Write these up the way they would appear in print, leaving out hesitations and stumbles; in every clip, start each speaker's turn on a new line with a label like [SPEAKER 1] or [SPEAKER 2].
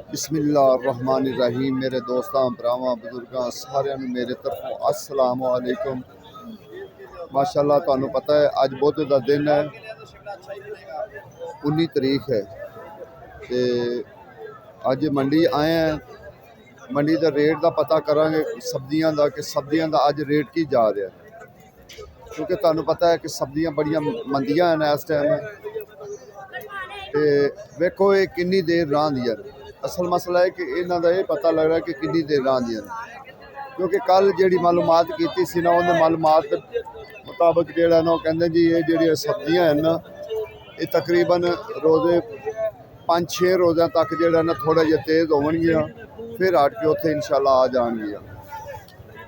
[SPEAKER 1] बिस्मिल्लाहिर्रहमानिर्रहीम। मेरे दोस्तों भरावां बजुर्गों सारिਆਂ ਨੂੰ मेरे तरफों अस्सलाम वालेकुम। माशाअल्लाह ਤੁਹਾਨੂੰ पता है अज बुध का दिन है, 19 तारीख है। तो अज मंडी आए हैं, मंडी का रेट का पता करांगे सब्जियां का कि सब्जियां का अज रेट की जा रहा है, क्योंकि ਤੁਹਾਨੂੰ पता है कि सब्जियां बड़ियां मंदियां हैं इस टाइम। तो वेखो ये कितनी देर रही है। असल मसला है कि इन्हों का यह पता लग रहा है कि कितनी देर रही है, क्योंकि कल जी मालूमात की सी ना, उन्हें मालूमात के मुताबिक जोड़ा ना कहते जी ये जी सब्जियां हैं ना, ये तकरीबन रोज़े 5-6 रोज़ों तक जोड़ा ना थोड़ा जहा तेज़ होवनगियां, फिर हट के उत्थे इंशाल्लाह आ जाएगियां।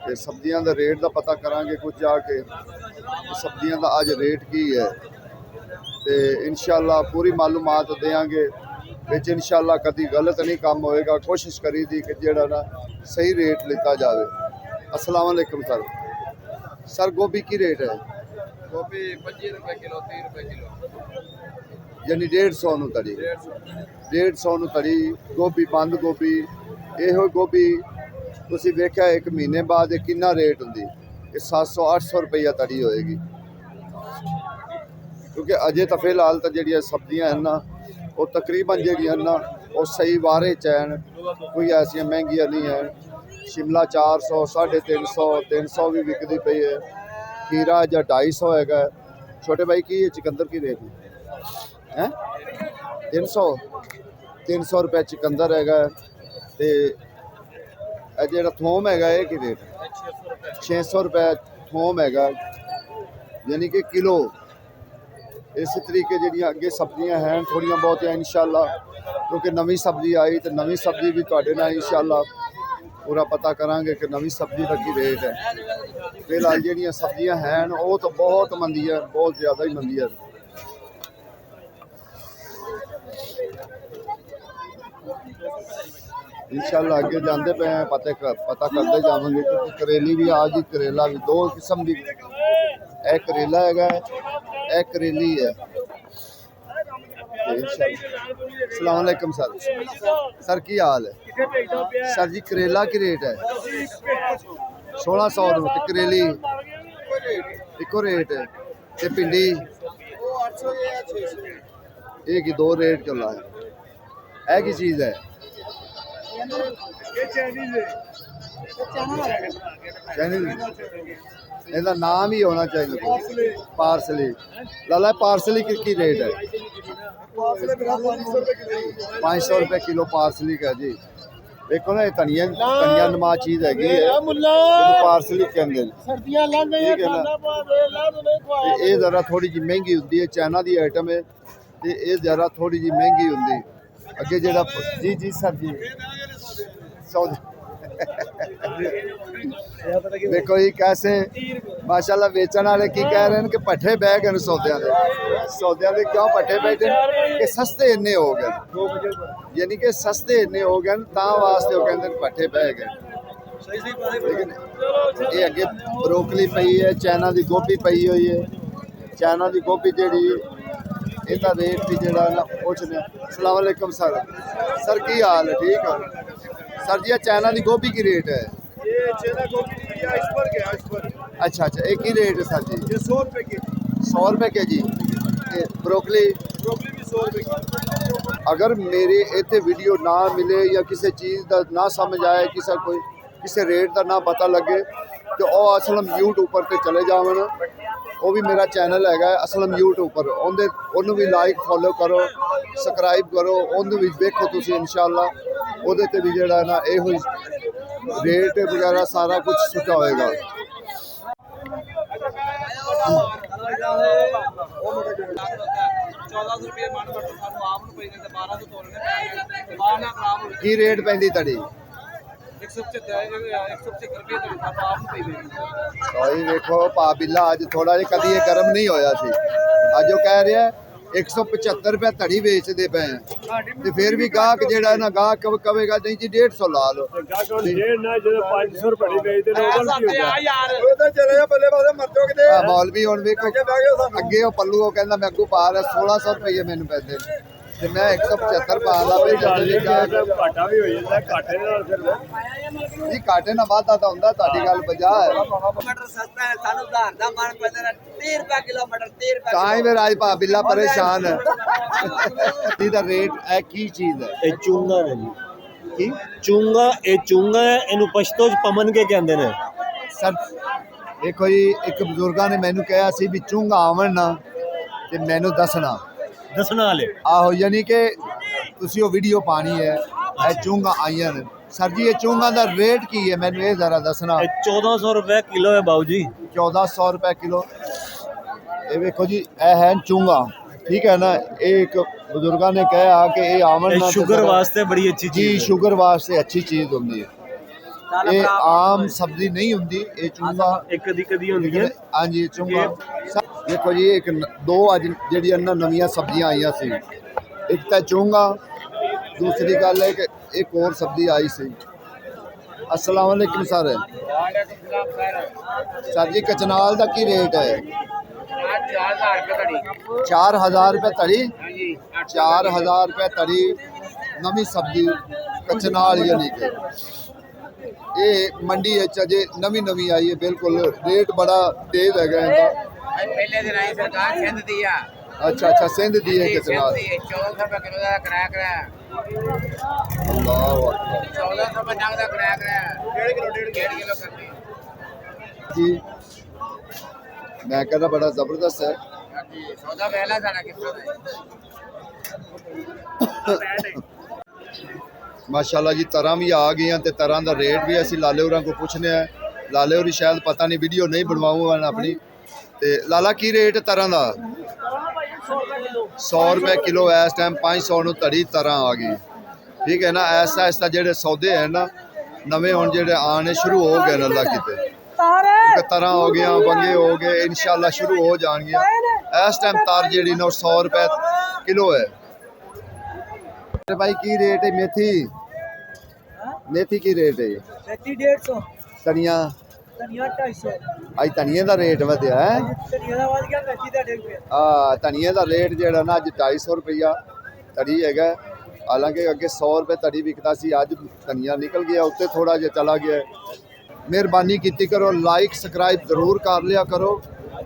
[SPEAKER 1] तो सब्जियां का रेट का पता करांगे कुछ जाके सब्जियां का अज रेट की है। तो इंशाल्लाह पूरी मालूमात देंगे बिच, इंशाल्लाह कभी गलत नहीं काम होएगा। कोशिश करी थी कि जेड़ा ना सही रेट लिता जाए। अस्सलाम वालेकुम सर। सर गोभी की रेट है?
[SPEAKER 2] गोभी 25 रुपए किलो, 30 रुपए किलो,
[SPEAKER 1] यानी 150 नूं तड़ी, 150 नूं तड़ी गोभी। बंद गोभी यो गोभी तुसीं वेख्या एक महीने बाद कितना रेट हुंदी, 700-800 रुपया तड़ी होएगी। क्योंकि अजे तो फिलहाल तो जी सब्जियां हैं ना वो तकरीबन जी ना वो सही वारे च हैं, कोई ऐसा महंगिया नहीं है। शिमला 400, 350, 300 भी विकती पई है। खीरा या 250 है। छोटे भाई की चिकंदर की रेट है? 300 रुपये चिकंदर है। तो जो थोम है ये की रेट? 600 रुपये थोम है, यानी कि किलो। इस तरीके जी अगे सब्जियां हैं थोड़िया बहुत इंशाल्लाह, क्योंकि नवी सब्जी आई तो नवी सब्जी भी तुहाडे नाल इंशाल्लाह पूरा पता करांगे कि नवी सब्जी का की रेट है। फिलहाल जिहड़ियां सब्जियां हैं वो तो बहुत मंदी है, बहुत ज़्यादा ही मंदी है। इंशाल्लाह अगे जाते पे हैं, पता करते जाएंगे। क्योंकि करेली भी आज ही, करेला भी 2 किस्म की, एक करेला है, एक करेली है। अस्सलाम वालेकुम सर। सर की हाल है? सर जी करेला की रेट है 1600 रुपये, करेली एको रेट है। ते भिंडी एक ही 2 रेट चला है। एक ही चीज़ है, इसका नाम ही होना चाहिए पार्सली। लाला पार्सली की रेट है? 500 रुपये किलो पार्सली का जी। देखो ना ये धनिया नमा चीज़ हैगी है, पार्सली के अंदर, ठीक है ना। ये ज़रा थोड़ी जी महंगी होती है, चाइना की आइटम है। तो ये ज़रा थोड़ी जी महंगी होती अगे जरा। जी जी सर जी देखो जी कैसे माशाल्लाह बेचने वाले की कह रहे हैं कि पट्ठे बह गए सौदियां दे। क्यों पट्ठे बैठे? कि सस्ते इन्ने हो गए, यानी कि सस्ते इन्ने हो गए तां वास्ते वो कहते हैं पट्ठे बह गए। लेकिन ये अगे ब्रोकली पई है, चाइना की गोभी पई हुई है। चाइना की गोभी जी इसका रेट भी जोड़ा ना पूछने। अस्सलाम वालेकुम सर। सर की हाल है? ठीक है सर जी। चाइना की गोभी की रेट है?
[SPEAKER 2] ये चाइना गोभी आइसबर्ग है, आइसबर्ग।
[SPEAKER 1] अच्छा अच्छा, एक ही रेट है सर जी?
[SPEAKER 2] ये 100 रुपये के।
[SPEAKER 1] 100 रुपये के जी। ब्रोकली
[SPEAKER 2] भी 100 रुपये की।
[SPEAKER 1] अगर मेरे इतने वीडियो ना मिले या किसी चीज़ का ना समझ आए, किसी रेट का ना पता लगे, तो वह असलम यूट्यूब पर चले जावन। वो भी मेरा चैनल है असलम यूट्यूब पर, उन्होंने भी लाइक फॉलो करो, सबसक्राइब करो, उन्होंने भी देखो तुम इंशाल्लाह। वो भी जोड़ा ना यो रेट वगैरह सारा कुछ सुचा होएगा। की रेट पैंदी तड़ी? 175 देखो पा बिला अज थोड़ा जि कभी ये गर्म नहीं होया सी। अज वो कह रहा है 175 रुपये धड़ी बेचते पे हैं, तो फिर भी गाहक जेड़ा ना गाहक कहेगा नहीं जी 150 ला लो। मौलवी हुण वेखो अगे वो पल्लू वो कहंदा मैं अगू पा रहा 1600 रुपये मैनू पैसे। ਤੇ ਮੈਂ 175 ਪਾ ਲਾ ਵੀ ਜਦੋਂ ਜੀ
[SPEAKER 3] ਘਾਟਾ ਵੀ ਹੋ ਜਾਂਦਾ ਘਾਟੇ ਨਾਲ ਫਿਰ
[SPEAKER 1] ਨਹੀਂ ਘਾਟੇ ਨਾਲ ਵਾਧਾ ਤਾਂ ਹੁੰਦਾ ਤੁਹਾਡੀ ਗੱਲ ਬਜਾ ਹੈ
[SPEAKER 4] मटर सस्ता है सानू उधार दा मान पैदा 30 रुपए किलो मटर 30 रुपए
[SPEAKER 1] ਤਾਂ ਹੀ ਫਿਰ ਅੱਜ ਭਾ ਬਿੱਲਾ ਪਰੇਸ਼ਾਨ ਹੈ ਇਹਦਾ ਰੇਟ ਇਹ ਕੀ ਚੀਜ਼ ਹੈ
[SPEAKER 3] ਇਹ ਚੂੰਗਾ ਨੇ ਜੀ
[SPEAKER 1] ਕੀ
[SPEAKER 3] ਚੂੰਗਾ ਇਹ ਚੂੰਗਾ ਹੈ ਇਹਨੂੰ ਪਸ਼ਤੋ ਚ ਪਮਨ ਕੇ ਕਹਿੰਦੇ ਨੇ
[SPEAKER 1] ਸਰ ਦੇਖੋ ਜੀ ਇੱਕ ਬਜ਼ੁਰਗਾਂ ਨੇ ਮੈਨੂੰ ਕਿਹਾ ਸੀ ਵੀ ਚੁੰਗਾ ਆਵਣ ਨਾ ਤੇ ਮੈਨੂੰ ਦੱਸਣਾ
[SPEAKER 3] ਦੱਸਣਾ ਵਾਲੇ
[SPEAKER 1] ਆਹੋ ਯਾਨੀ ਕਿ ਤੁਸੀਂ ਉਹ ਵੀਡੀਓ ਪਾਣੀ ਹੈ ਇਹ ਚੁੰਗਾ ਆਈਆਂ ਨੇ ਸਰ ਜੀ ਇਹ ਚੁੰਗਾ ਦਾ ਰੇਟ ਕੀ ਹੈ ਮੈਨੂੰ ਇਹ ਜ਼ਰਾ ਦੱਸਣਾ
[SPEAKER 3] ਇਹ 1400 ਰੁਪਏ ਕਿਲੋ ਹੈ ਬਾਊ ਜੀ
[SPEAKER 1] 1400 ਰੁਪਏ ਕਿਲੋ ਇਹ ਵੇਖੋ ਜੀ ਇਹ ਹੈ ਚੁੰਗਾ ਠੀਕ ਹੈ ਨਾ ਇਹ ਇੱਕ ਬਜ਼ੁਰਗਾਂ ਨੇ ਕਿਹਾ ਕਿ ਇਹ ਆਵਣ
[SPEAKER 3] ਇਹ
[SPEAKER 1] ਨਾ
[SPEAKER 3] ਸ਼ੂਗਰ ਵਾਸਤੇ ਬੜੀ ਅੱਛੀ
[SPEAKER 1] ਜੀ
[SPEAKER 3] ਚੀਜ਼ ਹੈ
[SPEAKER 1] ਸ਼ੂਗਰ ਵਾਸਤੇ ਅੱਛੀ ਚੀਜ਼ ਹੁੰਦੀ ਹੈ ਇਹ ਆਮ ਸਬਜ਼ੀ ਨਹੀਂ ਹੁੰਦੀ ਇਹ ਚੁੰਗਾ
[SPEAKER 3] ਇਹ ਕਦੀ ਕਦੀ ਹੁੰਦੀ ਹੈ
[SPEAKER 1] ਹਾਂਜੀ ਚੁੰਗਾ ਦੇਖੋ ਜੀ ਇੱਕ ਦੋ ਅੱਜ ਜਿਹੜੀਆਂ ਨਵੀਆਂ ਸਬਜ਼ੀਆਂ ਆਈਆਂ ਸੀ ਇੱਕ ਤਾਂ ਚੁੰਗਾ ਦੂਸਰੀ ਗੱਲ ਹੈ ਕਿ ਇੱਕ ਹੋਰ ਸਬਜ਼ੀ ਆਈ ਸੀ अस्सलाम वालेकुम सर सर जी कचनाल का की रेट है 4000 रुपये तड़ी 4000 रुपये तड़ी नवी सब्जी कचनाल यानी कि ये मंडी अजे नवी नवी आई है बिल्कुल रेट बड़ा तेज है
[SPEAKER 4] पहले दिन आई सरकार सिंध दिया
[SPEAKER 1] अच्छा अच्छा सिंध दी है कचनाल
[SPEAKER 4] 1400 रुपए किलो का किराया कराया
[SPEAKER 1] अल्लाह अकबर
[SPEAKER 4] 1400 रुपए नग का किराया कराया 1.5 किलो करती
[SPEAKER 1] जी मैं कहना बड़ा जबरदस्त है
[SPEAKER 4] जी सौदा पहला सारा कितना
[SPEAKER 1] ਮਾਸ਼ਾਅੱਲਾ ਜੀ ਤਰ੍ਹਾਂ ਵੀ ਆ ਗਈਆਂ ਤੇ ਤਰ੍ਹਾਂ ਦਾ ਰੇਟ ਵੀ ਅਸੀਂ ਲਾਲੇ ਹੋਰਾਂ ਕੋ ਪੁੱਛਨੇ ਆ ਲਾਲੇ ਹੋਰੀ ਸ਼ਾਇਦ ਪਤਾ ਨਹੀਂ ਵੀਡੀਓ ਨਹੀਂ ਬਣਵਾਉਂਗਾ ਆਪਣੀ ਤੇ ਲਾਲਾ ਕੀ ਰੇਟ ਤਰ੍ਹਾਂ ਦਾ 100 ਰੁਪਏ ਕਿਲੋ ਇਸ ਟਾਈਮ 500 ਨੂੰ ਧੜੀ ਤਰ੍ਹਾਂ ਆ ਗਈ ਠੀਕ ਹੈ ਨਾ ਐਸਾ ਐਸਾ ਜਿਹੜੇ ਸੌਦੇ ਹੈ ਨਾ ਨਵੇਂ ਹੁਣ ਜਿਹੜੇ ਆਣੇ ਸ਼ੁਰੂ ਹੋ ਗਏ ਨੇ ਅੱਲਾ ਕਿਤੇ ਤਰ੍ਹਾਂ ਹੋ ਗਿਆ ਬੰਗੇ ਹੋ ਗਏ ਇਨਸ਼ਾਅੱਲਾ ਸ਼ੁਰੂ ਹੋ ਜਾਣਗੀਆਂ ਇਸ ਟਾਈਮ ਤਾਰ ਜਿਹੜੀ ਨਾ 100 ਰੁਪਏ ਕਿਲੋ ਹੈ भाई की रेट है मेथी मेथी की रेट है
[SPEAKER 4] मेथी 150
[SPEAKER 1] धनिया
[SPEAKER 4] धनिया 250
[SPEAKER 1] आज धनिया का रेट वधिया है
[SPEAKER 4] धनिया ਦਾ ਵਧ ਗਿਆ ਮੇਥੀ ਦਾ 150
[SPEAKER 1] धनिया का रेट ਜਿਹੜਾ ਨਾ ਅੱਜ 250 ਰੁਪਇਆ ਧੜੀ ਹੈਗਾ ਹਾਲਾਂਕਿ ਅੱਗੇ 100 ਰੁਪਏ ਧੜੀ ਵਿਕਦਾ ਸੀ ਅੱਜ ਧਨੀਆ ਨਿਕਲ ਗਿਆ ਉੱਤੇ ਥੋੜਾ ਜਿਹਾ ਚਲਾ ਗਿਆ ਮਿਹਰਬਾਨੀ ਕੀਤੀ ਕਰੋ ਲਾਈਕ ਸਬਸਕ੍ਰਾਈਬ ਜ਼ਰੂਰ ਕਰ ਲਿਆ ਕਰੋ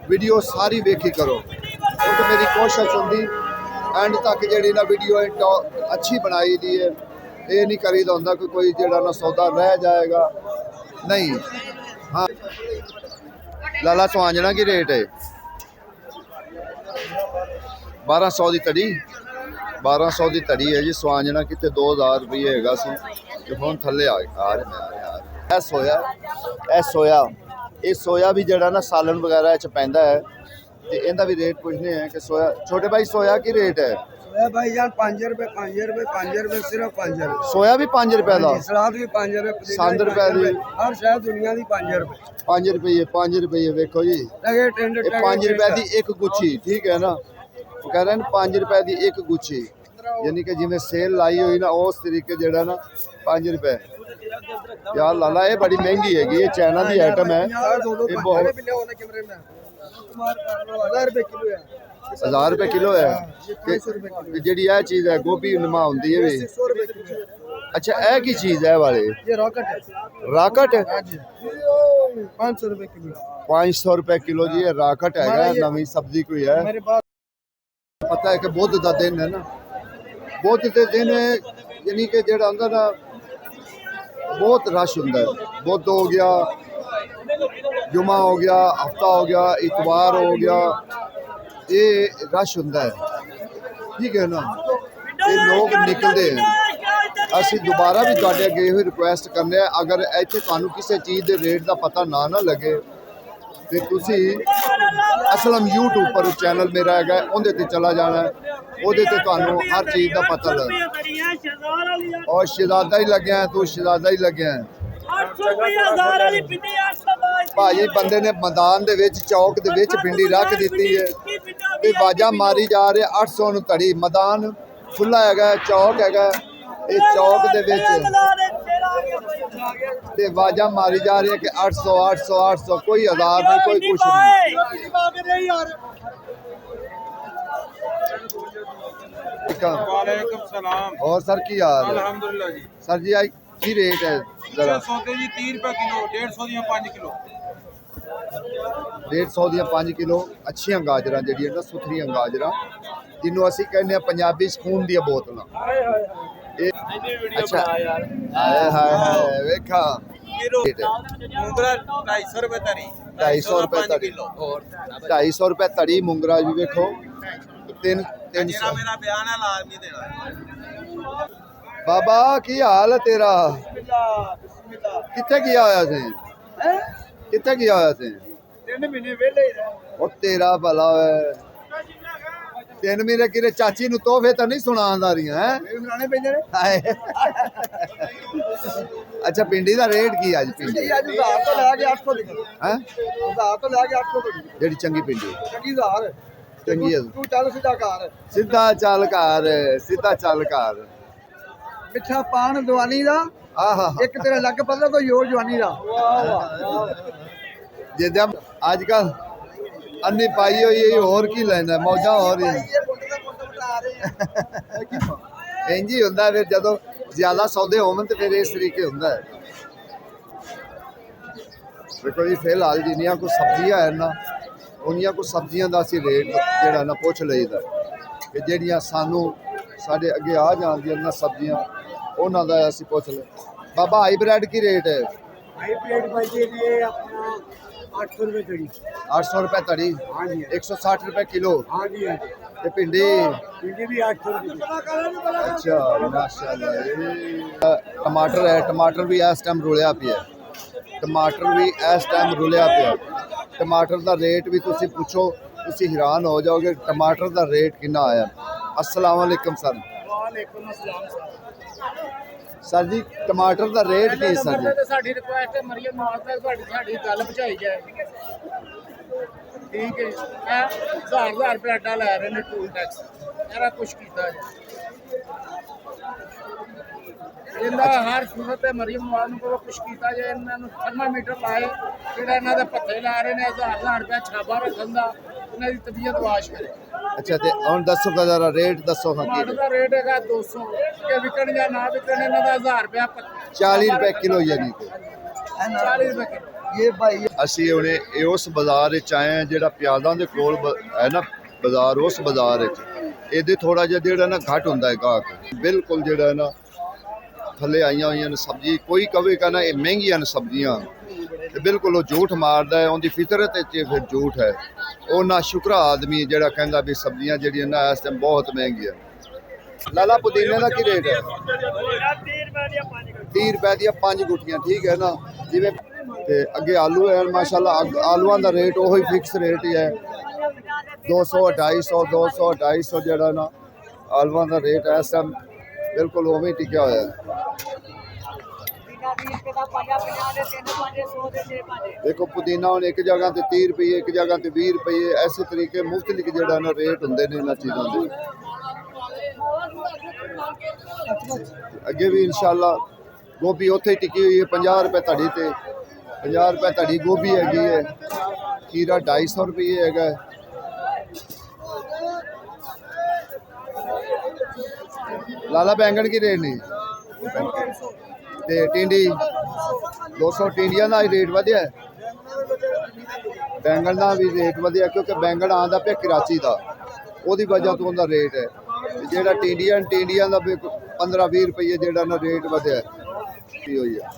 [SPEAKER 1] ਵੀਡੀਓ ਸਾਰੀ ਵੇਖੀ ਕਰੋ ਕਿਉਂਕਿ ਮੇਰੀ ਕੋਸ਼ਿਸ਼ ਹੁੰਦੀ एंड तक जी ना वीडियो अच्छी बनाई दी है ये नहीं करीदा होंगे कि कोई जड़ा ना सौदा रह जाएगा नहीं हाँ लाला सुहांजना की रेट है 1200 की तड़ी 1200 की तड़ी है जी सुहांजना कितने 2000 रुपये है सी हम थले आ रहे सोया ये सोया भी जड़ा ना सालन वगैरह च पैंदा है ਤੇ ਇਹਦਾ ਵੀ ਰੇਟ ਪੁੱਛਨੇ ਹੈ ਕਿ ਸੋਇਆ ਛੋਟੇ ਭਾਈ ਸੋਇਆ ਕੀ ਰੇਟ ਹੈ
[SPEAKER 4] सोया भाई जान 5 रुपए 5 रुपए 5 रुपए सिर्फ 5 रुपए
[SPEAKER 1] ਸੋਇਆ ਵੀ 5 ਰੁਪਏ ਦਾ
[SPEAKER 4] सलाद भी 5 रुपए
[SPEAKER 1] 7 रुपए दी
[SPEAKER 4] हर शहर दुनिया दी 5 रुपए
[SPEAKER 1] 5 रुपए ਵੇਖੋ ਜੀ
[SPEAKER 4] लगे टेंड
[SPEAKER 1] ਇਹ 5 ਰੁਪਏ ਦੀ ਇੱਕ ਗੁੱਛੀ ਠੀਕ ਹੈ ਨਾ ਉਹ ਕਹਿ ਰਹੇ ਨੇ 5 ਰੁਪਏ ਦੀ ਇੱਕ ਗੁੱਛੀ ਯਾਨੀ ਕਿ ਜਿਵੇਂ ਸੇਲ ਲਾਈ ਹੋਈ ਨਾ ਉਸ ਤਰੀਕੇ ਜਿਹੜਾ ਨਾ 5 ਰੁਪਏ ਯਾਰ ਲਾਲਾ ਇਹ ਬੜੀ ਮਹਿੰਗੀ ਹੈਗੀ ਇਹ ਚਾਈਨਾ ਦੀ ਆਈਟਮ ਹੈ ਇਹ ਬਹੁਤ
[SPEAKER 4] 1000 रुपए किलो है
[SPEAKER 1] 1000 रुपए किलो है ਤੇ ਜਿਹੜੀ ਇਹ ਚੀਜ਼ ਹੈ ਗੋਭੀ ਨਮਾ ਹੁੰਦੀ ਹੈ ਵੀ
[SPEAKER 4] 100 रुपए किलो
[SPEAKER 1] ਅੱਛਾ ਇਹ ਕੀ ਚੀਜ਼ ਹੈ ਵਾਲੇ
[SPEAKER 4] ये रॉकेट है
[SPEAKER 1] ਰਾਕਟ
[SPEAKER 4] हाँ जी 500 रुपए किलो
[SPEAKER 1] 500 रुपए किलो जी ये राकट है नवी सब्जी कोई है
[SPEAKER 4] मेरे पास
[SPEAKER 1] पता है कि बुध का दिन है ना बुध के दिन यानी कि जेड़ा होंदा ना बहुत रश होंदा है बुध हो गया जुमा हो गया हफ्ता हो गया इतवार हो गया ये रश होंदा है ठीक है ना ये लोग निकलते हैं ਅਸੀਂ ਦੁਬਾਰਾ ਵੀ ਤੁਹਾਡੇ ਅੱਗੇ ਇਹੋ ਰਿਕੁਐਸਟ ਕਰਨੇ ਆ ਅਗਰ ਇੱਥੇ ਤੁਹਾਨੂੰ ਕਿਸੇ ਚੀਜ਼ ਦੇ ਰੇਟ ਦਾ ਪਤਾ ਨਾ ਲੱਗੇ ਤੇ ਤੁਸੀਂ ਅਸਲਮ YouTube ਪਰ ਚੈਨਲ ਮੇਰਾ ਹੈਗਾ ਉਹਦੇ ਤੇ ਚਲਾ ਜਾਣਾ ਉਹਦੇ ਤੇ ਤੁਹਾਨੂੰ ਹਰ ਚੀਜ਼ ਦਾ ਪਤਾ ਲੱਗ ਔਰ ਸ਼ਹਿਜ਼ਾਦਾ ਹੀ ਲੱਗਿਆ ਤੂੰ ਸ਼ਹਿਜ਼ਾਦਾ ਹੀ ਲੱਗਿਆ ਭਾਜੀ ਬੰਦੇ ਨੇ ਮੈਦਾਨ ਦੇ ਵਿੱਚ ਚੌਕ ਦੇ ਵਿੱਚ ਪਿੰਡੀ ਰੱਖ ਦਿੱਤੀ ਹੈ ਤੇ ਬਾਜਾ ਮਾਰੀ ਜਾ ਰਹੇ 800 ਨੂੰ ਧੜੀ ਮੈਦਾਨ ਖੁੱਲਾ ਹੈਗਾ ਚੌਕ ਹੈਗਾ ਇਹ ਚੌਕ ਦੇ ਵਿੱਚ ਤੇ ਆਵਾਜ਼ਾਂ ਮਾਰੀ ਜਾ ਰਹੀ ਹੈ ਕਿ 800 800 800 ਕੋਈ 1000 ਨਹੀਂ ਕੋਈ ਕੁਛ ਨਹੀਂ अलैकुम।
[SPEAKER 2] वालेकुम सलाम।
[SPEAKER 1] और सर की हाल है?
[SPEAKER 2] अल्हम्दुलिल्लाह जी।
[SPEAKER 1] सर जी आज की रेट है जरा?
[SPEAKER 2] सौदे जी 30 रुपए किलो, 150 ਦੀਆਂ 5 किलो।
[SPEAKER 1] 150 ਦੀਆਂ 5 ਕਿਲੋ ਅੱਛੀਆਂ ਗਾਜਰਾਂ ਜਿਹੜੀਆਂ ਨਾ ਸੁਥਰੀਆਂ ਗਾਜਰਾਂ ਜਿਹਨੂੰ ਅਸੀਂ ਕਹਿੰਦੇ ਆ ਪੰਜਾਬੀ ਸਕੂਨ ਦੀਆਂ ਬੋਤਲਾਂ। ਅੱਛਾ ਹਾਏ ਹਾਏ ਹਾਏ ਵੇਖਾ ਰੇਟ ਹੈ।
[SPEAKER 4] मुंगरा 250 रुपए तरी
[SPEAKER 1] 250 रुपए तड़ी
[SPEAKER 4] और
[SPEAKER 1] 250 रुपए तड़ी मुंगरा भी देखो तीन
[SPEAKER 4] जेरा मेरा बयान है लाजमी देना
[SPEAKER 1] बाबा की हाल है तेरा कितने किया होया सी कितने किया होया सी
[SPEAKER 2] 3 ਮਹੀਨੇ ਵੇਲੇ ਹੀ
[SPEAKER 1] ਉਹ ਤੇਰਾ ਭਲਾ ਹੈ 3 ਮਹੀਨੇ ਕਿਰੇ ਚਾਚੀ ਨੂੰ ਤੋਹਫੇ ਤਾਂ ਨਹੀਂ ਸੁਣਾਉਂਦਾ ਰਹੀਆਂ ਹੈ
[SPEAKER 2] ਸੁਣਾਣੇ ਪੈਂਦੇ ਨੇ।
[SPEAKER 1] ਹਾਏ ਅੱਛਾ ਪਿੰਡੀ ਦਾ ਰੇਟ ਕੀ ਅੱਜ ਪਿੰਡੀ
[SPEAKER 2] ਅੱਜ 1000 ਤੋਂ ਲੈ ਕੇ 800 ਤੱਕ
[SPEAKER 1] ਹੈ
[SPEAKER 2] 1000 ਤੋਂ ਲੈ ਕੇ 800 ਤੱਕ
[SPEAKER 1] ਜਿਹੜੀ ਚੰਗੀ ਪਿੰਡੀ
[SPEAKER 2] ਚੰਗੀ 1000
[SPEAKER 1] ਚੰਗੀ ਹੈ
[SPEAKER 2] ਤੂੰ ਚੱਲ ਸਿੱਧਾ ਘਰ
[SPEAKER 1] ਸਿੱਧਾ ਚੱਲ ਘਰ ਸਿੱਧਾ ਚੱਲ ਘਰ
[SPEAKER 2] ਮਿੱਠਾ ਪਾਨ ਦਵਾਨੀ ਦਾ
[SPEAKER 1] ਆਹਾ
[SPEAKER 2] ਇੱਕ ਤੇਰਾ ਲੱਗ ਪੱਲਾ ਤੋਂ ਯੋਰ ਜਵਾਨੀ ਦਾ
[SPEAKER 1] ਜਿੱਦਾਂ ਅੱਜ ਕੱਲ ਅੰਨੀ ਪਾਈ ਹੋਈ ਹੈ ਹੋਰ ਕੀ ਲੈਣਾ ਮੌਜਾਂ ਹੋ ਰਹੀਆਂ ਇੰਜ ਹੀ ਹੁੰਦਾ ਫਿਰ ਜਦੋਂ ਜ਼ਿਆਦਾ ਸੌਦੇ ਹੋਣ ਤੇ ਫਿਰ ਇਸ ਤਰੀਕੇ ਹੁੰਦਾ ਹੈ ਵੇਖੋ ਜੀ ਫਿਲਹਾਲ ਜਿੰਨੀਆਂ ਕੋ ਸਬਜ਼ੀਆਂ ਹੈ ਨਾ ਉਨੀਆਂ ਕੋ ਸਬਜ਼ੀਆਂ ਦਾ ਅਸੀਂ ਰੇਟ ਜਿਹੜਾ ਨਾ ਪੁੱਛ ਲਈਦਾ ਕਿ ਜਿਹੜੀਆਂ ਸਾਨੂੰ ਸਾਡੇ ਅੱਗੇ ਆ ਜਾਂਦੀਆਂ ਨਾ ਸਬਜ਼ੀਆਂ ਉਹਨਾਂ ਦਾ ਅਸੀਂ ਪੁੱਛ ਲੈ ਬਾਬਾ ਹਾਈਬ੍ਰਿਡ ਕੀ ਰੇਟ ਹੈ
[SPEAKER 2] हाई प्लेट भाई ये अपना 800 रुपए तड़ी
[SPEAKER 1] 800 रुपए तड़ी
[SPEAKER 2] हाँ जी
[SPEAKER 1] 160 रुपए किलो
[SPEAKER 2] हाँ जी
[SPEAKER 1] ਤੇ ਭਿੰਡੀ
[SPEAKER 2] भिंडी भी 800 रुपए
[SPEAKER 1] ਅੱਛਾ ਮਾਸ਼ਾਅੱਲਾ ਟਮਾਟਰ ਹੈ ਟਮਾਟਰ ਵੀ ਇਸ ਟਾਈਮ ਰੁਲਿਆ ਪਿਆ ਟਮਾਟਰ ਵੀ ਇਸ ਟਾਈਮ ਰੁਲਿਆ ਪਿਆ ਟਮਾਟਰ ਦਾ ਰੇਟ ਵੀ ਤੁਸੀਂ ਪੁੱਛੋ ਤੁਸੀਂ ਹੈਰਾਨ ਹੋ ਜਾਓਗੇ ਟਮਾਟਰ ਦਾ ਰੇਟ ਕਿੰਨਾ ਆਇਆ अस्सलाम वालेकुम सर
[SPEAKER 2] वालेकुम अस्सलाम
[SPEAKER 1] सर जी टमाटर ਦਾ ਰੇਟ ਕੀ ਸਰ ਜੀ
[SPEAKER 2] ਤੇ ਸਾਡੀ ਰਿਕੁਐਸਟ ਹੈ ਮਰੀਮ ਨਵਾਜ਼ ਤੱਕ ਸਾਡੀ ਗੱਲ ਪਹੁੰਚਾਈ ਜਾਏ ਠੀਕ ਹੈ ਹਜ਼ਾਰ ਰੁਪਏ ਅੱਡਾ ਲੈ ਰਹੇ ਨੇ ਟੂਲ ਟੈਕਸ ਇਹਦਾ ਕੁਛ ਕੀਤਾ ਜੀ ਇਹਦਾ ਹਰ ਸੂਰਤ ਤੇ ਮਰੀਮ ਨਵਾਜ਼ ਨੂੰ ਕੋਲ ਕੁਛ ਕੀਤਾ ਜਾਏ ਇਹਨਾਂ ਨੂੰ ਥਰਮਾਮੀਟਰ ਲਾਏ ਜਿਹੜਾ ਇਹਨਾਂ ਦੇ ਪੱਥੇ ਲਾ ਰਹੇ ਨੇ ਹਜ਼ਾਰ ਰੁਪਏ ਛਾਪਾ ਰੱਖਣ ਦਾ ਇਹਨਾਂ ਦੀ ਤਬੀਅਤ ਵਾਸ਼ ਕਰੇ
[SPEAKER 1] ਅੱਛਾ ਤੇ ਹੁਣ ਦੱਸੋ ਜਰਾ ਰੇਟ ਦੱਸੋ ਹਾਂ
[SPEAKER 2] ਟਮਾਟਰ ਦਾ ਰੇਟ ਹੈਗਾ 200 ਕਿ ਵਿਕਣ ਜਾਂ ਨਾ ਵਿਕਣ ਇਹਨਾਂ ਦਾ 1000 ਰੁਪਏ
[SPEAKER 1] 40 ਰੁਪਏ ਕਿਲੋ ਯਾਨੀ ਕਿ
[SPEAKER 2] 40 ਰੁਪਏ ਕਿਲੋ
[SPEAKER 1] ਇਹ ਭਾਈ ਅਸੀਂ ਹੁਣੇ ਇਹ ਉਸ ਬਾਜ਼ਾਰ ਵਿੱਚ ਆਏ ਆ ਜਿਹੜਾ ਪਿਆਜ਼ਾਂ ਦੇ ਕੋਲ ਹੈ ਨਾ ਬਾਜ਼ਾਰ ਉਸ ਬਾਜ਼ਾਰ ਵਿੱਚ ਇਹਦੇ ਥੋੜਾ ਜਿਹਾ ਜਿਹੜਾ ਨਾ ਘੱਟ ਹੁੰਦਾ ਹੈ ਗਾਹਕ ਬਿਲਕੁਲ ਜਿਹੜਾ ਹੈ ਨਾ ਥੱਲੇ ਆਈਆਂ ਹੋਈਆਂ ਨੇ ਸਬਜ਼ੀ ਕੋਈ ਕਵੇ ਕਹਿੰਦਾ ਇਹ ਮਹਿੰਗੀਆਂ ਨੇ ਸਬਜ਼ੀਆਂ ਤੇ ਬਿਲਕੁਲ ਉਹ ਝੂਠ ਮਾਰਦਾ ਹੈ ਉਹਦੀ ਫਿਤਰਤ ਵਿੱਚ ਫਿਰ ਝੂਠ ਹੈ ਉਹ ਨਾ ਸ਼ੁਕਰਾ ਆਦਮੀ ਜਿਹੜਾ ਕਹਿੰਦਾ ਵੀ ਸਬਜ਼ੀਆਂ ਜਿਹੜੀਆਂ ਨਾ ਇਸ ਟਾਈਮ ਬਹੁਤ ਮਹਿੰਗੀਆਂ ਲਾਲਾ ਪੁਦੀਨੇ ਦਾ ਕੀ ਰੇਟ ਹੈ 30 ਰੁਪਏ ਦੀਆਂ 5 ਗੁੱਟੀਆਂ ਠੀਕ ਹੈ ਨਾ ਜਿਵੇਂ ਤੇ ਅੱਗੇ ਆਲੂ ਹੈ ਮਾਸ਼ਾਅੱਲਾ ਆਲੂਆਂ ਦਾ ਰੇਟ ਉਹੀ ਫਿਕਸ ਰੇਟ ਹੀ ਹੈ 200 250 200 250 ਜਿਹੜਾ ਨਾ ਆਲੂਆਂ ਦਾ ਰੇਟ ਇਸ ਟਾਈਮ ਬਿਲਕੁਲ ਉਵੇਂ ਹੀ ਟਿਕਿਆ ਹੋਇਆ ਹੈ देखो पुदीना ਹੁਣ ਇੱਕ ਜਗ੍ਹਾ ਤੇ 30 ਰੁਪਏ ਇੱਕ ਜਗ੍ਹਾ ਤੇ 20 ਰੁਪਏ ਐਸੇ ਤਰੀਕੇ ਮੁਖਤਲਿਫ ਜਿਹੜਾ ਨਾ ਰੇਟ ਹੁੰਦੇ ਨੇ ਇਹਨਾਂ ਚੀਜ਼ਾਂ ਦੇ ਅੱਗੇ ਵੀ ਇਨਸ਼ਾਅੱਲਾ ਗੋਭੀ ਉੱਥੇ ਹੀ ਟਿਕੀ ਹੋਈ ਹੈ 50 ਰੁਪਏ ਧੜੀ ਤੇ 50 ਰੁਪਏ ਧੜੀ ਗੋਭੀ ਹੈਗੀ ਹੈ ਖੀਰਾ 250 ਰੁਪਏ ਹੈਗਾ ਲਾਲਾ ਬੈਂਗਣ ਕੀ ਰੇਟ ਨਹੀਂ ਤੇ ਟਿੰਡੀ 200 ਟਿੰਡੀਆਂ ਦਾ ਰੇਟ ਵਧਿਆ ਬੈਂਗਣ ਦਾ ਵੀ ਰੇਟ ਵਧਿਆ ਕਿਉਂਕਿ ਬੈਂਗਣ ਆਉਂਦਾ ਪਿਆ ਕਰਾਚੀ ਦਾ ਉਹਦੀ ਵਜ੍ਹਾ ਤੋਂ ਉਹਦਾ ਰੇਟ ਹੈ ਜਿਹੜਾ ਟਿੰਡੀਆਂ ਦਾ 15-20 ਰੁਪਏ ਜਿਹੜਾ ਨਾ ਰੇਟ ਵਧਿਆ ਕੀ ਹੋਈ ਹੈ